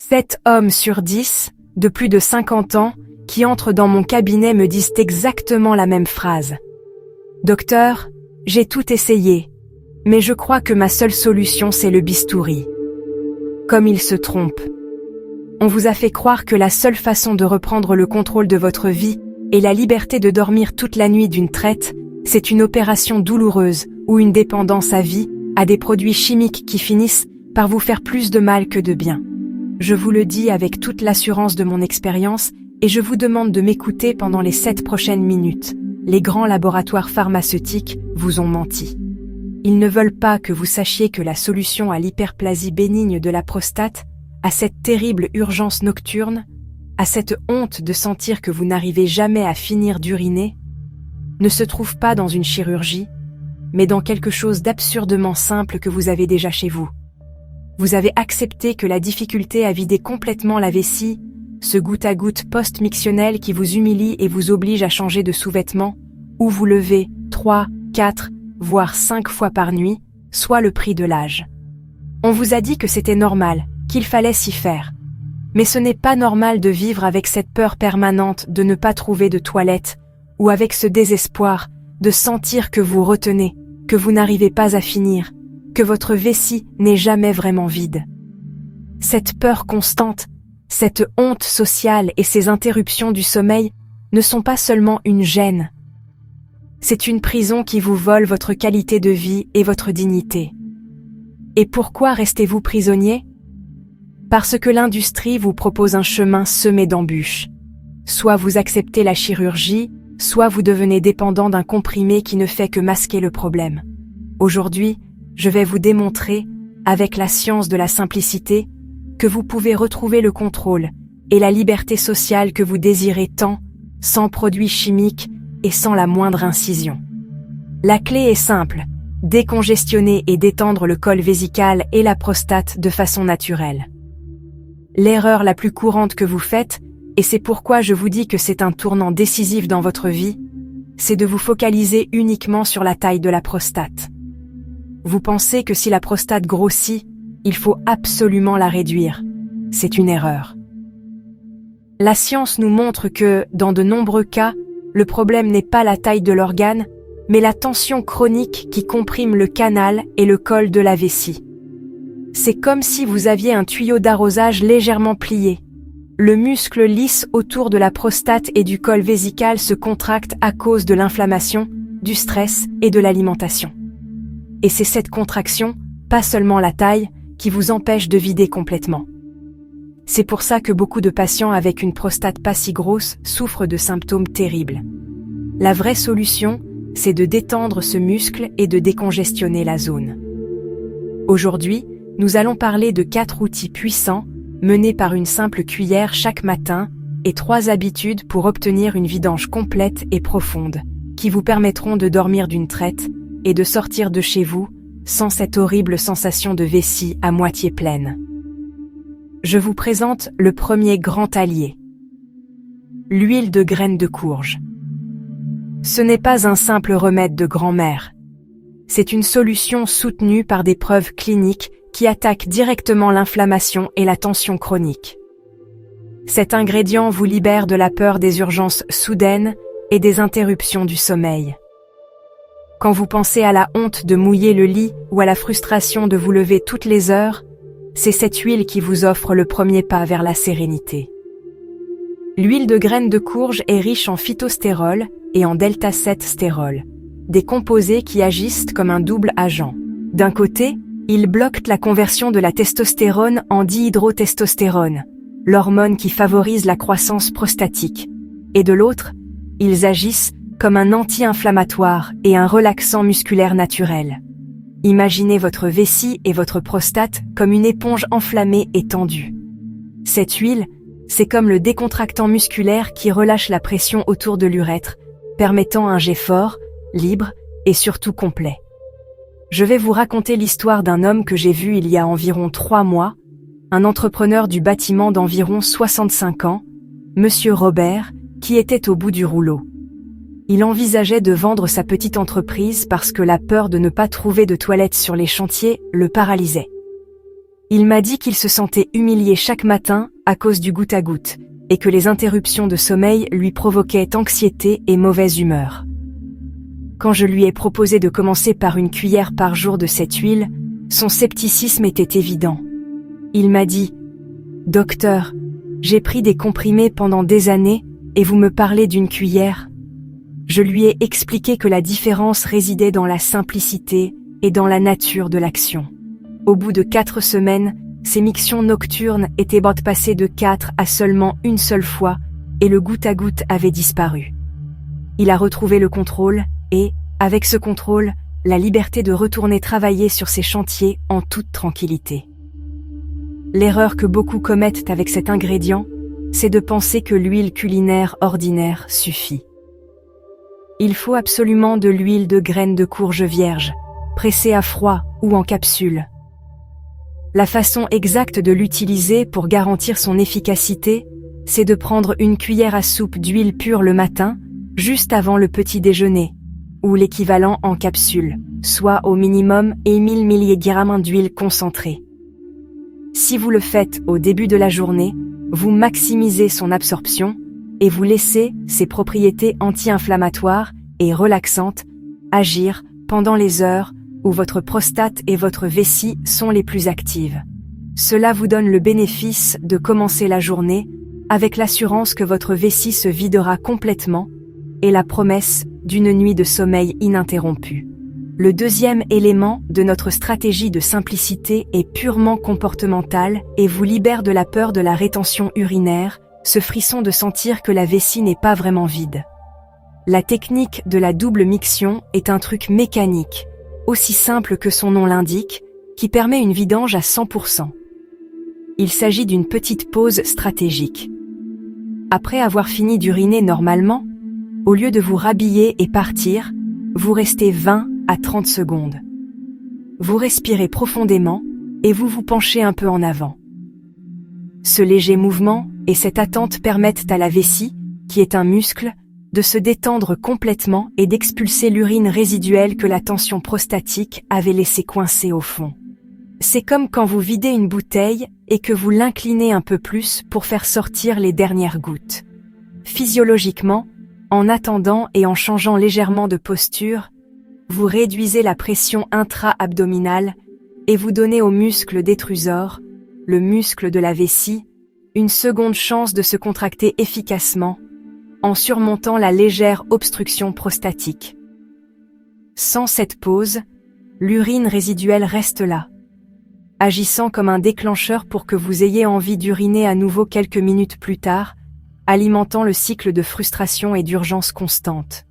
7 hommes sur 10, de plus de 50 ans, qui entrent dans mon cabinet me disent exactement la même phrase. Docteur, j'ai tout essayé, mais je crois que ma seule solution c'est le bistouri. Comme ils se trompent. On vous a fait croire que la seule façon de reprendre le contrôle de votre vie et la liberté de dormir toute la nuit d'une traite, c'est une opération douloureuse ou une dépendance à vie à des produits chimiques qui finissent par vous faire plus de mal que de bien. Je vous le dis avec toute l'assurance de mon expérience et je vous demande de m'écouter pendant les 7 prochaines minutes. Les grands laboratoires pharmaceutiques vous ont menti. Ils ne veulent pas que vous sachiez que la solution à l'hyperplasie bénigne de la prostate, à cette terrible urgence nocturne, à cette honte de sentir que vous n'arrivez jamais à finir d'uriner, ne se trouve pas dans une chirurgie, mais dans quelque chose d'absurdement simple que vous avez déjà chez vous. Vous avez accepté que la difficulté à vider complètement la vessie, ce goutte-à-goutte post-mictionnel qui vous humilie et vous oblige à changer de sous-vêtements, ou vous lever 3, 4, voire 5 fois par nuit, soit le prix de l'âge. On vous a dit que c'était normal, qu'il fallait s'y faire. Mais ce n'est pas normal de vivre avec cette peur permanente de ne pas trouver de toilette, ou avec ce désespoir de sentir que vous retenez, que vous n'arrivez pas à finir, que votre vessie n'est jamais vraiment vide. Cette peur constante, cette honte sociale et ces interruptions du sommeil ne sont pas seulement une gêne. C'est une prison qui vous vole votre qualité de vie et votre dignité. Et pourquoi restez-vous prisonnier ? Parce que l'industrie vous propose un chemin semé d'embûches. Soit vous acceptez la chirurgie, soit vous devenez dépendant d'un comprimé qui ne fait que masquer le problème. Aujourd'hui, je vais vous démontrer, avec la science de la simplicité, que vous pouvez retrouver le contrôle et la liberté sociale que vous désirez tant, sans produits chimiques et sans la moindre incision. La clé est simple, décongestionner et détendre le col vésical et la prostate de façon naturelle. L'erreur la plus courante que vous faites, et c'est pourquoi je vous dis que c'est un tournant décisif dans votre vie, c'est de vous focaliser uniquement sur la taille de la prostate. Vous pensez que si la prostate grossit, il faut absolument la réduire. C'est une erreur. La science nous montre que, dans de nombreux cas, le problème n'est pas la taille de l'organe, mais la tension chronique qui comprime le canal et le col de la vessie. C'est comme si vous aviez un tuyau d'arrosage légèrement plié. Le muscle lisse autour de la prostate et du col vésical se contracte à cause de l'inflammation, du stress et de l'alimentation. Et c'est cette contraction, pas seulement la taille, qui vous empêche de vider complètement. C'est pour ça que beaucoup de patients avec une prostate pas si grosse souffrent de symptômes terribles. La vraie solution, c'est de détendre ce muscle et de décongestionner la zone. Aujourd'hui, nous allons parler de 4 outils puissants, menés par une simple cuillère chaque matin, et 3 habitudes pour obtenir une vidange complète et profonde, qui vous permettront de dormir d'une traite et de sortir de chez vous sans cette horrible sensation de vessie à moitié pleine. Je vous présente le premier grand allié. L'huile de graines de courge. Ce n'est pas un simple remède de grand-mère. C'est une solution soutenue par des preuves cliniques qui attaquent directement l'inflammation et la tension chronique. Cet ingrédient vous libère de la peur des urgences soudaines et des interruptions du sommeil. Quand vous pensez à la honte de mouiller le lit ou à la frustration de vous lever toutes les heures, c'est cette huile qui vous offre le premier pas vers la sérénité. L'huile de graines de courge est riche en phytostérol et en delta-7-stérol, des composés qui agissent comme un double agent. D'un côté, ils bloquent la conversion de la testostérone en dihydrotestostérone, l'hormone qui favorise la croissance prostatique, et de l'autre, ils agissent comme un anti-inflammatoire et un relaxant musculaire naturel. Imaginez votre vessie et votre prostate comme une éponge enflammée et tendue. Cette huile, c'est comme le décontractant musculaire qui relâche la pression autour de l'urètre, permettant un jet fort, libre et surtout complet. Je vais vous raconter l'histoire d'un homme que j'ai vu il y a environ 3 mois, un entrepreneur du bâtiment d'environ 65 ans, Monsieur Robert, qui était au bout du rouleau. Il envisageait de vendre sa petite entreprise parce que la peur de ne pas trouver de toilettes sur les chantiers le paralysait. Il m'a dit qu'il se sentait humilié chaque matin à cause du goutte à goutte, et que les interruptions de sommeil lui provoquaient anxiété et mauvaise humeur. Quand je lui ai proposé de commencer par une cuillère par jour de cette huile, son scepticisme était évident. Il m'a dit « Docteur, j'ai pris des comprimés pendant des années et vous me parlez d'une cuillère ?» Je lui ai expliqué que la différence résidait dans la simplicité et dans la nature de l'action. Au bout de 4 semaines, ses mictions nocturnes étaient passées de 4 à seulement une seule fois et le goutte à goutte avait disparu. Il a retrouvé le contrôle et, avec ce contrôle, la liberté de retourner travailler sur ses chantiers en toute tranquillité. L'erreur que beaucoup commettent avec cet ingrédient, c'est de penser que l'huile culinaire ordinaire suffit. Il faut absolument de l'huile de graines de courge vierge, pressée à froid ou en capsule. La façon exacte de l'utiliser pour garantir son efficacité, c'est de prendre une cuillère à soupe d'huile pure le matin, juste avant le petit déjeuner, ou l'équivalent en capsule, soit au minimum 1000 mg d'huile concentrée. Si vous le faites au début de la journée, vous maximisez son absorption et vous laissez ses propriétés anti-inflammatoires et relaxantes agir pendant les heures où votre prostate et votre vessie sont les plus actives. Cela vous donne le bénéfice de commencer la journée avec l'assurance que votre vessie se videra complètement et la promesse d'une nuit de sommeil ininterrompue. Le deuxième élément de notre stratégie de simplicité est purement comportemental et vous libère de la peur de la rétention urinaire, ce frisson de sentir que la vessie n'est pas vraiment vide. La technique de la double miction est un truc mécanique, aussi simple que son nom l'indique, qui permet une vidange à 100%. Il s'agit d'une petite pause stratégique. Après avoir fini d'uriner normalement, au lieu de vous rhabiller et partir, vous restez 20 à 30 secondes. Vous respirez profondément et vous vous penchez un peu en avant. Ce léger mouvement et cette attente permettent à la vessie, qui est un muscle, de se détendre complètement et d'expulser l'urine résiduelle que la tension prostatique avait laissée coincée au fond. C'est comme quand vous videz une bouteille et que vous l'inclinez un peu plus pour faire sortir les dernières gouttes. Physiologiquement, en attendant et en changeant légèrement de posture, vous réduisez la pression intra-abdominale et vous donnez au muscle détrusor, le muscle de la vessie, une seconde chance de se contracter efficacement en surmontant la légère obstruction prostatique. Sans cette pause, l'urine résiduelle reste là, agissant comme un déclencheur pour que vous ayez envie d'uriner à nouveau quelques minutes plus tard, alimentant le cycle de frustration et d'urgence constante.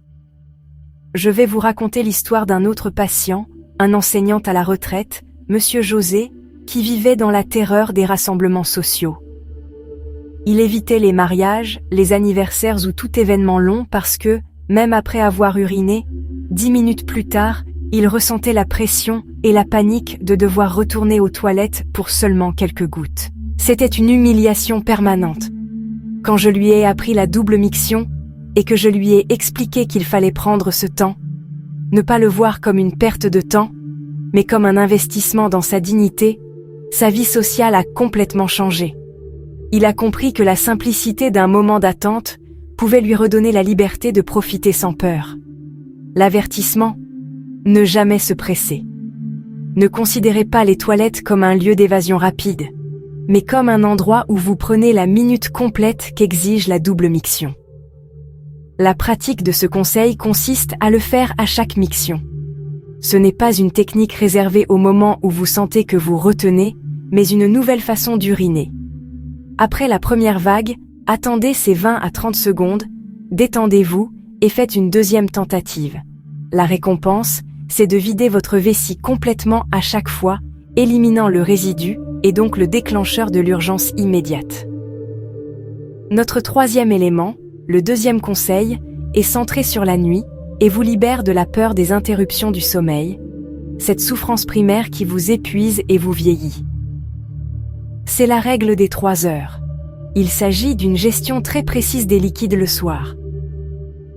Je vais vous raconter l'histoire d'un autre patient, un enseignant à la retraite, Monsieur José, qui vivait dans la terreur des rassemblements sociaux. Il évitait les mariages, les anniversaires ou tout événement long parce que, même après avoir uriné, 10 minutes plus tard, il ressentait la pression et la panique de devoir retourner aux toilettes pour seulement quelques gouttes. C'était une humiliation permanente. Quand je lui ai appris la double miction et que je lui ai expliqué qu'il fallait prendre ce temps, ne pas le voir comme une perte de temps, mais comme un investissement dans sa dignité, sa vie sociale a complètement changé. Il a compris que la simplicité d'un moment d'attente pouvait lui redonner la liberté de profiter sans peur. L'avertissement : ne jamais se presser. Ne considérez pas les toilettes comme un lieu d'évasion rapide, mais comme un endroit où vous prenez la minute complète qu'exige la double miction. La pratique de ce conseil consiste à le faire à chaque miction. Ce n'est pas une technique réservée au moment où vous sentez que vous retenez, mais une nouvelle façon d'uriner. Après la première vague, attendez ces 20 à 30 secondes, détendez-vous et faites une deuxième tentative. La récompense, c'est de vider votre vessie complètement à chaque fois, éliminant le résidu et donc le déclencheur de l'urgence immédiate. Notre troisième élément, le deuxième conseil, est centré sur la nuit et vous libère de la peur des interruptions du sommeil, cette souffrance primaire qui vous épuise et vous vieillit. C'est la règle des 3 heures. Il s'agit d'une gestion très précise des liquides le soir.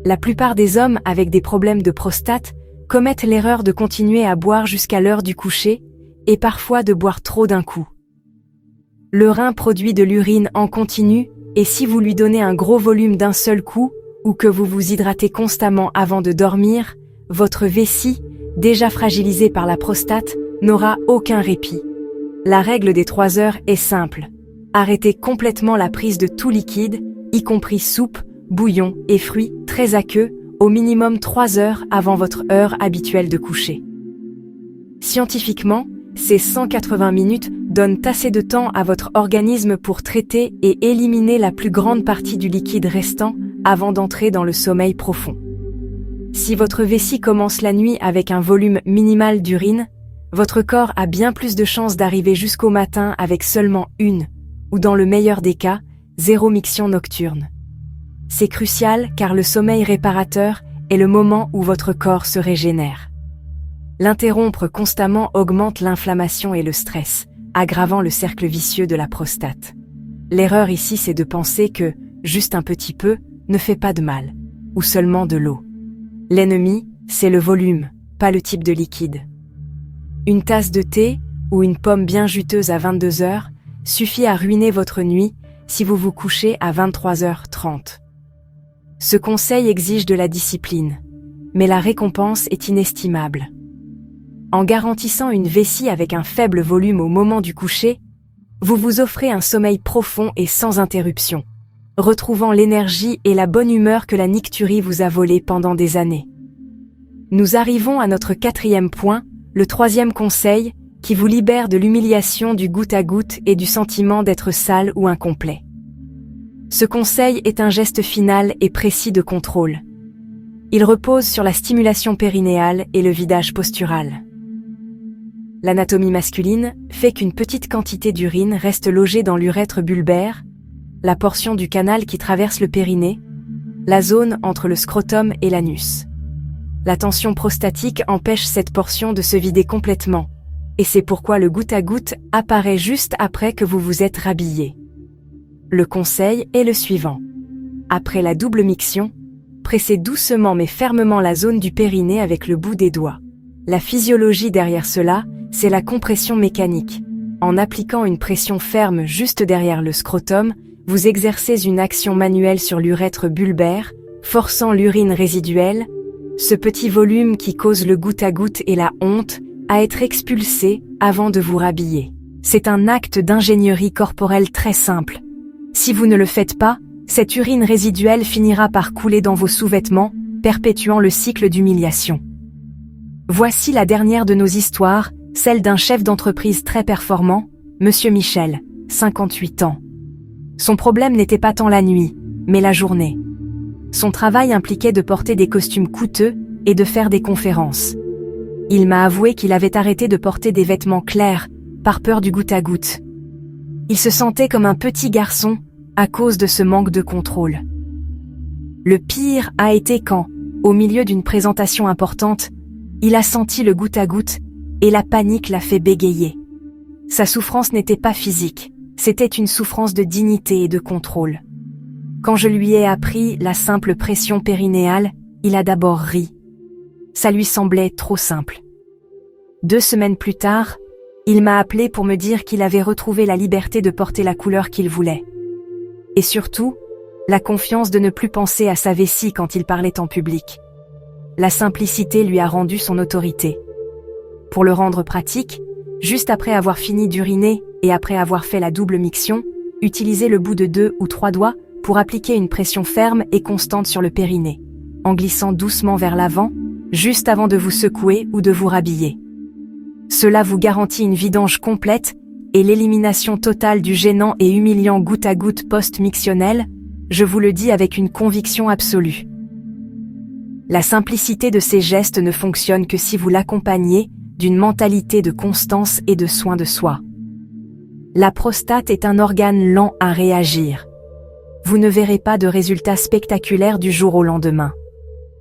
La plupart des hommes avec des problèmes de prostate commettent l'erreur de continuer à boire jusqu'à l'heure du coucher et parfois de boire trop d'un coup. Le rein produit de l'urine en continu et si vous lui donnez un gros volume d'un seul coup ou que vous vous hydratez constamment avant de dormir, votre vessie, déjà fragilisée par la prostate, n'aura aucun répit. La règle des 3 heures est simple. Arrêtez complètement la prise de tout liquide, y compris soupe, bouillon et fruits très aqueux, au minimum 3 heures avant votre heure habituelle de coucher. Scientifiquement, ces 180 minutes donnent assez de temps à votre organisme pour traiter et éliminer la plus grande partie du liquide restant avant d'entrer dans le sommeil profond. Si votre vessie commence la nuit avec un volume minimal d'urine, votre corps a bien plus de chances d'arriver jusqu'au matin avec seulement une, ou dans le meilleur des cas, 0 miction nocturne. C'est crucial car le sommeil réparateur est le moment où votre corps se régénère. L'interrompre constamment augmente l'inflammation et le stress, aggravant le cercle vicieux de la prostate. L'erreur ici, c'est de penser que, juste un petit peu, ne fait pas de mal, ou seulement de l'eau. L'ennemi, c'est le volume, pas le type de liquide. Une tasse de thé, ou une pomme bien juteuse à 22 heures, suffit à ruiner votre nuit si vous vous couchez à 23h30. Ce conseil exige de la discipline, mais la récompense est inestimable. En garantissant une vessie avec un faible volume au moment du coucher, vous vous offrez un sommeil profond et sans interruption, retrouvant l'énergie et la bonne humeur que la nicturie vous a volée pendant des années. Nous arrivons à notre 4e point, le 3e conseil, qui vous libère de l'humiliation du goutte à goutte et du sentiment d'être sale ou incomplet. Ce conseil est un geste final et précis de contrôle. Il repose sur la stimulation périnéale et le vidage postural. L'anatomie masculine fait qu'une petite quantité d'urine reste logée dans l'urètre bulbaire, la portion du canal qui traverse le périnée, la zone entre le scrotum et l'anus. La tension prostatique empêche cette portion de se vider complètement, et c'est pourquoi le goutte à goutte apparaît juste après que vous vous êtes rhabillé. Le conseil est le suivant. Après la double miction, pressez doucement mais fermement la zone du périnée avec le bout des doigts. La physiologie derrière cela, c'est la compression mécanique. En appliquant une pression ferme juste derrière le scrotum, vous exercez une action manuelle sur l'urètre bulbaire, forçant l'urine résiduelle, ce petit volume qui cause le goutte à goutte et la honte, à être expulsé avant de vous rhabiller. C'est un acte d'ingénierie corporelle très simple. Si vous ne le faites pas, cette urine résiduelle finira par couler dans vos sous-vêtements, perpétuant le cycle d'humiliation. Voici la dernière de nos histoires, celle d'un chef d'entreprise très performant, Monsieur Michel, 58 ans. Son problème n'était pas tant la nuit, mais la journée. Son travail impliquait de porter des costumes coûteux et de faire des conférences. Il m'a avoué qu'il avait arrêté de porter des vêtements clairs, par peur du goutte à goutte. Il se sentait comme un petit garçon, à cause de ce manque de contrôle. Le pire a été quand, au milieu d'une présentation importante, il a senti le goutte à goutte, et la panique l'a fait bégayer. Sa souffrance n'était pas physique, c'était une souffrance de dignité et de contrôle. Quand je lui ai appris la simple pression périnéale, il a d'abord ri. Ça lui semblait trop simple. 2 semaines plus tard, il m'a appelé pour me dire qu'il avait retrouvé la liberté de porter la couleur qu'il voulait. Et surtout, la confiance de ne plus penser à sa vessie quand il parlait en public. La simplicité lui a rendu son autorité. Pour le rendre pratique, juste après avoir fini d'uriner et après avoir fait la double miction, utilisez le bout de 2 ou 3 doigts pour appliquer une pression ferme et constante sur le périnée, en glissant doucement vers l'avant, juste avant de vous secouer ou de vous rhabiller. Cela vous garantit une vidange complète et l'élimination totale du gênant et humiliant goutte à goutte post-mictionnel, je vous le dis avec une conviction absolue. La simplicité de ces gestes ne fonctionne que si vous l'accompagnez d'une mentalité de constance et de soin de soi. La prostate est un organe lent à réagir. Vous ne verrez pas de résultats spectaculaires du jour au lendemain.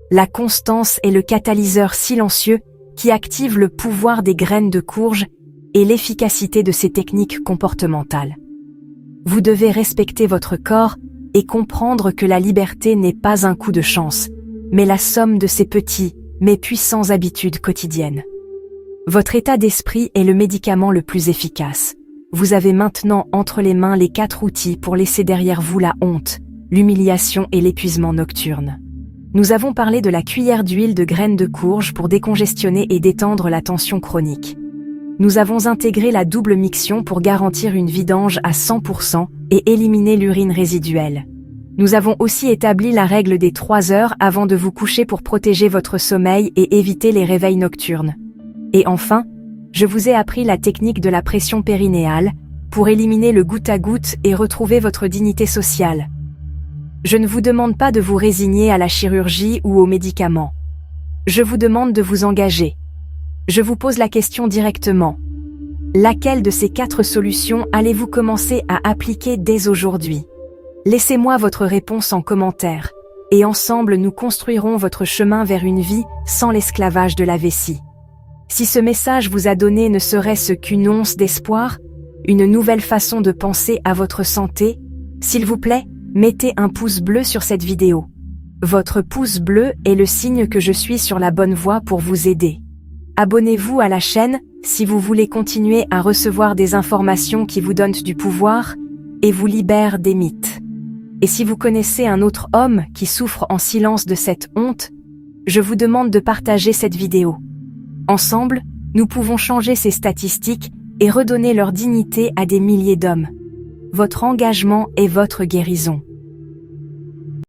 La constance est le catalyseur silencieux qui active le pouvoir des graines de courge et l'efficacité de ces techniques comportementales. Vous devez respecter votre corps et comprendre que la liberté n'est pas un coup de chance, mais la somme de ces petits, mais puissants habitudes quotidiennes. Votre état d'esprit est le médicament le plus efficace. vous avez maintenant entre les mains les 4 outils pour laisser derrière vous la honte, l'humiliation et l'épuisement nocturne. Nous avons parlé de la cuillère d'huile de graines de courge pour décongestionner et détendre la tension chronique. Nous avons intégré la double miction pour garantir une vidange à 100% et éliminer l'urine résiduelle. Nous avons aussi établi la règle des 3 heures avant de vous coucher pour protéger votre sommeil et éviter les réveils nocturnes. Et enfin, je vous ai appris la technique de la pression périnéale pour éliminer le goutte à goutte et retrouver votre dignité sociale. Je ne vous demande pas de vous résigner à la chirurgie ou aux médicaments. Je vous demande de vous engager. Je vous pose la question directement. Laquelle de ces 4 solutions allez-vous commencer à appliquer dès aujourd'hui? Laissez-moi votre réponse en commentaire, et ensemble nous construirons votre chemin vers une vie sans l'esclavage de la vessie. Si ce message vous a donné ne serait-ce qu'une once d'espoir, une nouvelle façon de penser à votre santé, s'il vous plaît, mettez un pouce bleu sur cette vidéo. Votre pouce bleu est le signe que je suis sur la bonne voie pour vous aider. Abonnez-vous à la chaîne si vous voulez continuer à recevoir des informations qui vous donnent du pouvoir et vous libèrent des mythes. Et si vous connaissez un autre homme qui souffre en silence de cette honte, je vous demande de partager cette vidéo. Ensemble, nous pouvons changer ces statistiques et redonner leur dignité à des milliers d'hommes. Votre engagement est votre guérison.